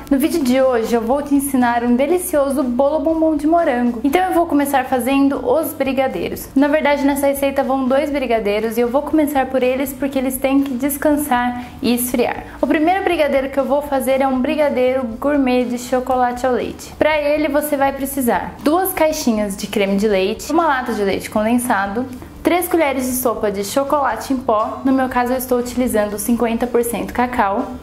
No vídeo de hoje eu vou te ensinar um delicioso bolo bombom de morango. Então eu vou começar fazendo os brigadeiros. Na verdade nessa receita vão 2 brigadeiros e eu vou começar por eles porque eles têm que descansar e esfriar. O primeiro brigadeiro que eu vou fazer é um brigadeiro gourmet de chocolate ao leite. Para ele você vai precisar 2 caixinhas de creme de leite, uma lata de leite condensado, 3 colheres de sopa de chocolate em pó, no meu caso eu estou utilizando 50% cacau,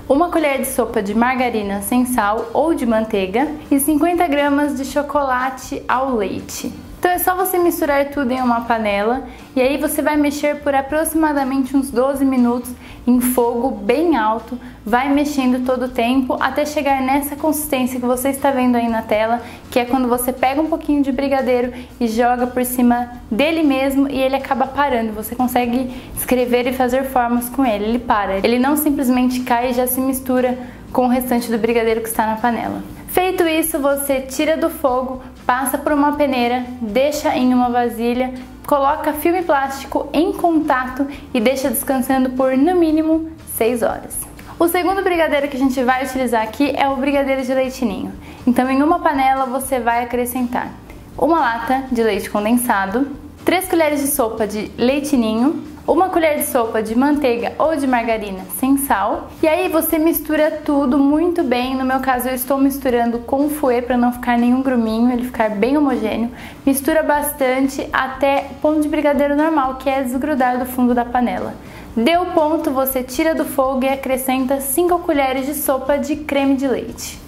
1 colher de sopa de margarina sem sal ou de manteiga e 50 gramas de chocolate ao leite. Então é só você misturar tudo em uma panela e aí você vai mexer por aproximadamente uns 12 minutos em fogo bem alto, vai mexendo todo o tempo até chegar nessa consistência que você está vendo aí na tela, que é quando você pega um pouquinho de brigadeiro e joga por cima dele mesmo e ele acaba parando, você consegue escrever e fazer formas com ele, ele para, ele não simplesmente cai e já se mistura com o restante do brigadeiro que está na panela. Feito isso, você tira do fogo, passa por uma peneira, deixa em uma vasilha, coloca filme plástico em contato e deixa descansando por no mínimo 6 horas. O segundo brigadeiro que a gente vai utilizar aqui é o brigadeiro de leite ninho. Então em uma panela você vai acrescentar uma lata de leite condensado, 3 colheres de sopa de leite ninho, 1 colher de sopa de manteiga ou de margarina sem sal. E aí você mistura tudo muito bem. No meu caso eu estou misturando com fouet para não ficar nenhum gruminho, ele ficar bem homogêneo. Mistura bastante até o ponto de brigadeiro normal, que é desgrudar do fundo da panela. Deu ponto, você tira do fogo e acrescenta 5 colheres de sopa de creme de leite.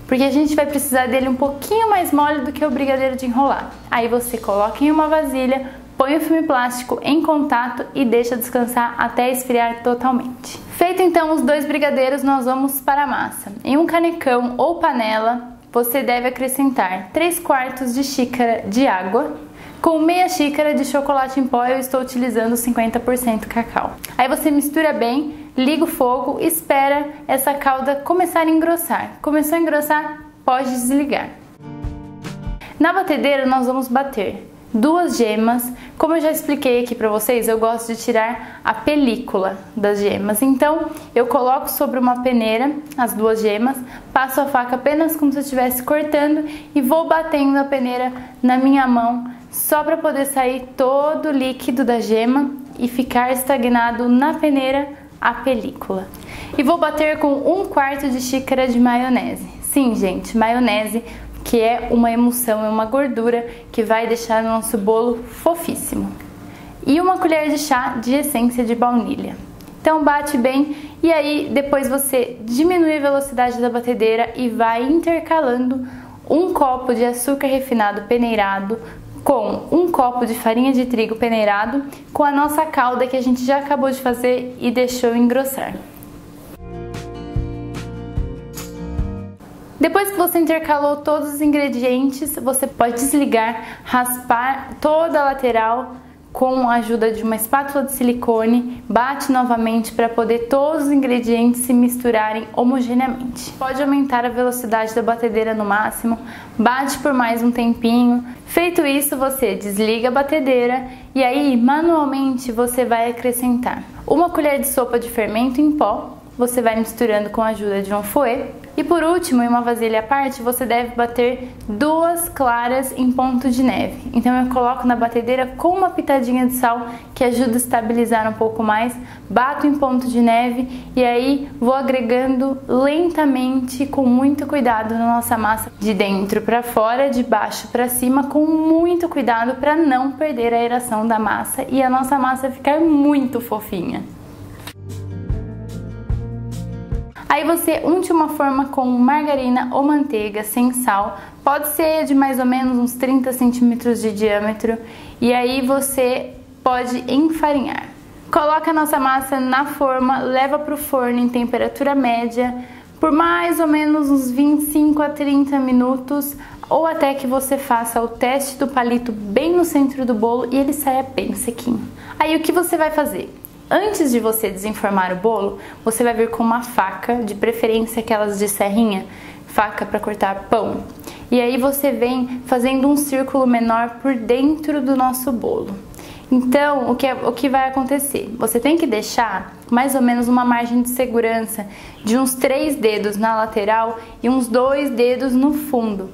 Porque a gente vai precisar dele um pouquinho mais mole do que o brigadeiro de enrolar. Aí você coloca em uma vasilha, põe o filme plástico em contato e deixa descansar até esfriar totalmente. Feito então os 2 brigadeiros, nós vamos para a massa. Em um canecão ou panela, você deve acrescentar 3/4 de xícara de água com meia xícara de chocolate em pó, eu estou utilizando 50% cacau. Aí você mistura bem, liga o fogo, espera essa calda começar a engrossar. Começou a engrossar, pode desligar. Na batedeira nós vamos bater 2 gemas. Como eu já expliquei aqui pra vocês, eu gosto de tirar a película das gemas. Então, eu coloco sobre uma peneira as 2 gemas, passo a faca apenas como se eu estivesse cortando e vou batendo a peneira na minha mão, só para poder sair todo o líquido da gema e ficar estagnado na peneira a película. E vou bater com 1/4 de xícara de maionese. Sim, gente, maionese, que é uma emulsão, é uma gordura que vai deixar o nosso bolo fofíssimo. E 1 colher de chá de essência de baunilha. Então bate bem e aí depois você diminui a velocidade da batedeira e vai intercalando 1 copo de açúcar refinado peneirado com 1 copo de farinha de trigo peneirado com a nossa calda que a gente já acabou de fazer e deixou engrossar. Depois que você intercalou todos os ingredientes, você pode desligar, raspar toda a lateral com a ajuda de uma espátula de silicone, bate novamente para poder todos os ingredientes se misturarem homogeneamente. Pode aumentar a velocidade da batedeira no máximo, bate por mais um tempinho. Feito isso, você desliga a batedeira e aí manualmente você vai acrescentar 1 colher de sopa de fermento em pó. Você vai misturando com a ajuda de um fouet. E por último, em uma vasilha à parte, você deve bater 2 claras em ponto de neve. Então eu coloco na batedeira com uma pitadinha de sal que ajuda a estabilizar um pouco mais. Bato em ponto de neve e aí vou agregando lentamente, com muito cuidado na nossa massa, de dentro para fora, de baixo para cima, com muito cuidado para não perder a aeração da massa e a nossa massa ficar muito fofinha. Aí você unte uma forma com margarina ou manteiga sem sal, pode ser de mais ou menos uns 30 centímetros de diâmetro, e aí você pode enfarinhar. Coloca a nossa massa na forma, leva para o forno em temperatura média por mais ou menos uns 25 a 30 minutos, ou até que você faça o teste do palito bem no centro do bolo e ele saia bem sequinho. Aí o que você vai fazer? Antes de você desenformar o bolo, você vai vir com uma faca, de preferência aquelas de serrinha, faca para cortar pão. E aí você vem fazendo um círculo menor por dentro do nosso bolo. Então, o que vai acontecer? Você tem que deixar mais ou menos uma margem de segurança de uns 3 dedos na lateral e uns 2 dedos no fundo,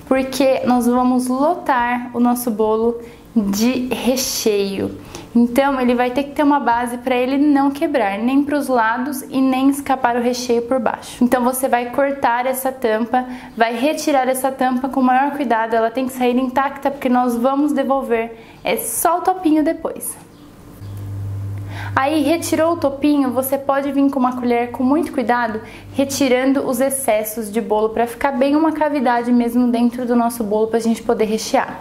porque nós vamos lotar o nosso bolo de recheio. Então, ele vai ter que ter uma base para ele não quebrar, nem para os lados e nem escapar o recheio por baixo. Então, você vai cortar essa tampa, vai retirar essa tampa com o maior cuidado, ela tem que sair intacta porque nós vamos devolver só o topinho depois. Aí, retirou o topinho, você pode vir com uma colher com muito cuidado, retirando os excessos de bolo para ficar bem uma cavidade mesmo dentro do nosso bolo para a gente poder rechear.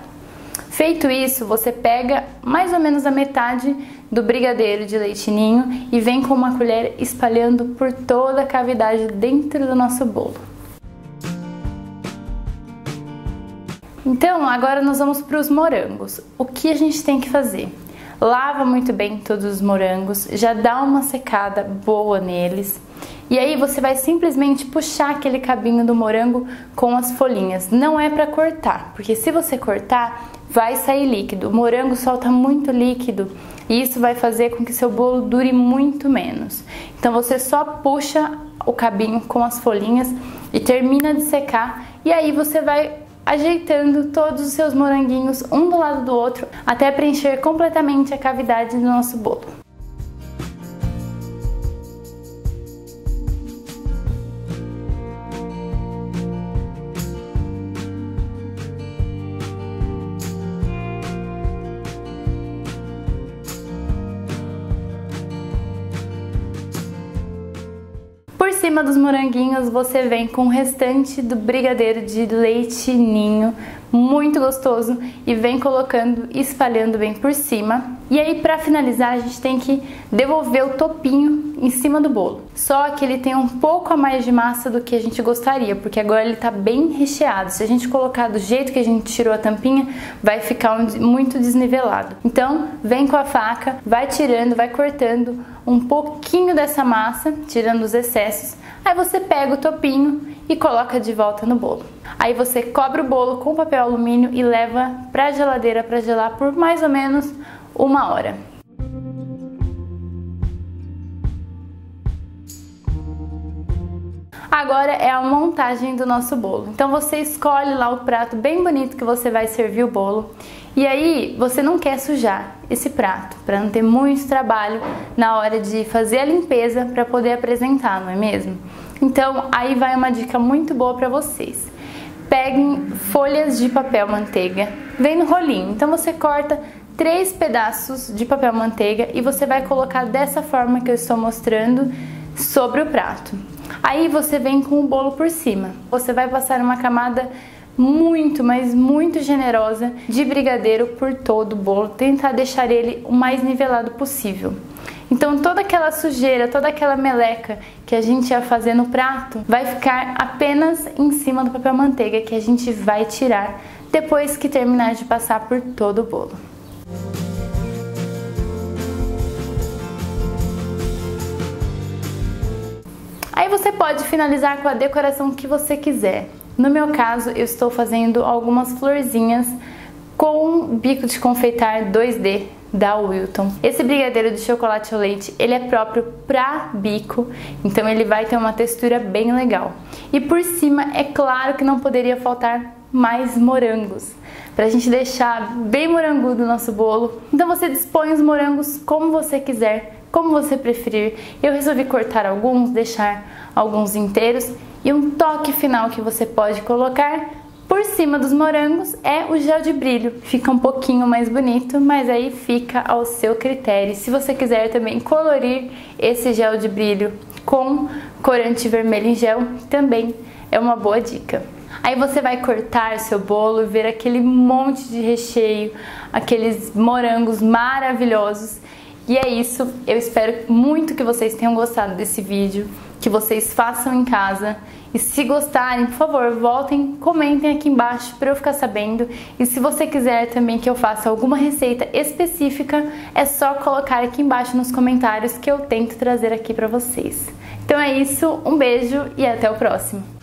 Feito isso, você pega mais ou menos a metade do brigadeiro de leite ninho e vem com uma colher espalhando por toda a cavidade dentro do nosso bolo. Então, agora nós vamos para os morangos. O que a gente tem que fazer? Lava muito bem todos os morangos, já dá uma secada boa neles. E aí você vai simplesmente puxar aquele cabinho do morango com as folhinhas. Não é para cortar, porque se você cortar, vai sair líquido. O morango solta muito líquido e isso vai fazer com que seu bolo dure muito menos. Então você só puxa o cabinho com as folhinhas e termina de secar. E aí você vai ajeitando todos os seus moranguinhos um do lado do outro até preencher completamente a cavidade do nosso bolo. Por cima dos moranguinhos você vem com o restante do brigadeiro de leite ninho, muito gostoso, e vem colocando e espalhando bem por cima. E aí, para finalizar, a gente tem que devolver o topinho em cima do bolo. Só que ele tem um pouco a mais de massa do que a gente gostaria, porque agora ele tá bem recheado. Se a gente colocar do jeito que a gente tirou a tampinha, vai ficar muito desnivelado. Então, vem com a faca, vai tirando, vai cortando um pouquinho dessa massa, tirando os excessos. Aí você pega o topinho e coloca de volta no bolo. Aí você cobre o bolo com papel alumínio e leva para a geladeira para gelar por mais ou menos 1 hora. Agora é a montagem do nosso bolo. Então você escolhe lá o prato bem bonito que você vai servir o bolo. E aí você não quer sujar esse prato, para não ter muito trabalho na hora de fazer a limpeza para poder apresentar, não é mesmo? Então aí vai uma dica muito boa para vocês. Peguem folhas de papel manteiga, vem no rolinho. Então você corta 3 pedaços de papel manteiga e você vai colocar dessa forma que eu estou mostrando sobre o prato. Aí você vem com o bolo por cima. Você vai passar uma camada muito, mas muito generosa de brigadeiro por todo o bolo, tentar deixar ele o mais nivelado possível. Então toda aquela sujeira, toda aquela meleca que a gente ia fazer no prato vai ficar apenas em cima do papel manteiga, que a gente vai tirar depois que terminar de passar por todo o bolo. Aí você pode finalizar com a decoração que você quiser. No meu caso, eu estou fazendo algumas florzinhas com bico de confeitar 2D da Wilton. Esse brigadeiro de chocolate ao leite, ele é próprio para bico, então ele vai ter uma textura bem legal. E por cima, é claro que não poderia faltar mais morangos, pra gente deixar bem morangudo o nosso bolo. Então você dispõe os morangos como você quiser, como você preferir. Eu resolvi cortar alguns, deixar alguns inteiros, e um toque final que você pode colocar por cima dos morangos é o gel de brilho. Fica um pouquinho mais bonito, mas aí fica ao seu critério. Se você quiser também colorir esse gel de brilho com corante vermelho em gel, também é uma boa dica. Aí você vai cortar seu bolo e ver aquele monte de recheio, aqueles morangos maravilhosos. E é isso, eu espero muito que vocês tenham gostado desse vídeo, que vocês façam em casa. E se gostarem, por favor, voltem, comentem aqui embaixo para eu ficar sabendo. E se você quiser também que eu faça alguma receita específica, é só colocar aqui embaixo nos comentários que eu tento trazer aqui para vocês. Então é isso, um beijo e até o próximo!